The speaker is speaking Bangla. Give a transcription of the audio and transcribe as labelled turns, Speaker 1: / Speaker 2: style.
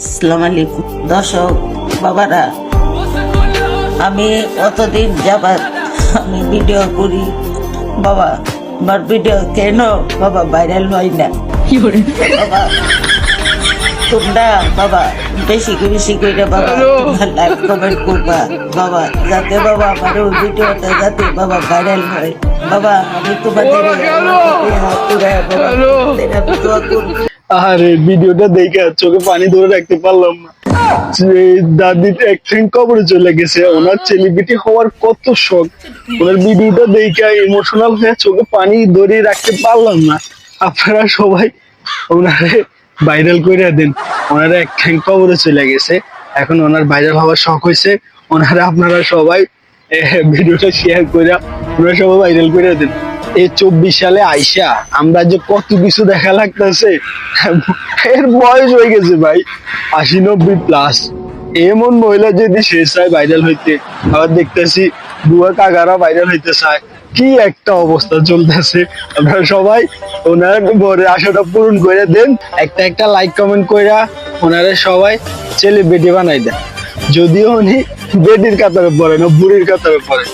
Speaker 1: আসসালামু আলাইকুম দর্শক বাবারা, আমি অতদিন যাবার আমি ভিডিও করি বাবা, আমার ভিডিও কেন বাবা ভাইরাল হয় না বাবা? তোমরা বাবা বেশি করে বাবা লাইক কমেন্ট করবা বাবা, যাতে বাবা আমার ওই ভিডিওটা যাতে বাবা ভাইরাল হয় বাবা। আমি তোমাদের
Speaker 2: আরে ভিডিওটা দেখে চোখে পানি ধরে রাখতে পারলাম না। দাদি অ্যাক্টিং কবরে চলে গেছে, ওনার সেলিব্রিটি হওয়ার কত শখ। ওনার ভিডিওটা দেখে ইমোশনাল হয়ে চোখে পানি ধরে রাখতে পারলাম না। আপনারা সবাই ওনারে ভাইরাল করে দেন। ওনারা অ্যাক্টিং কবরে চলে গেছে, এখন ওনার ভাইরাল হওয়ার শখ হয়েছে। আপনারা সবাই ভিডিওটা শেয়ার করে ওনারা সবাই ভাইরাল করে দেন। এই 24 সালে আইসা আমরা যে কত কিছু দেখা লাগতেছে, এর বয়স হয়ে গেছে ভাই 80-90+। এমন মহিলা যদি সে চায় ভাইরাল হইতে, আবার দেখতেছি বুয়া কাকারা ভাইরাল হইতে চায়, কি একটা অবস্থা চলতেছে। আপনারা সবাই ওনার বরের আশাটা পূরণ করে দেন, একটা লাইক কমেন্ট কইরা ওনারা সবাই সেলিব্রিটি বানাই দেন। যদিও উনি বেডির কাতারে পড়ে না, বুড়ির কাতারে পড়ে।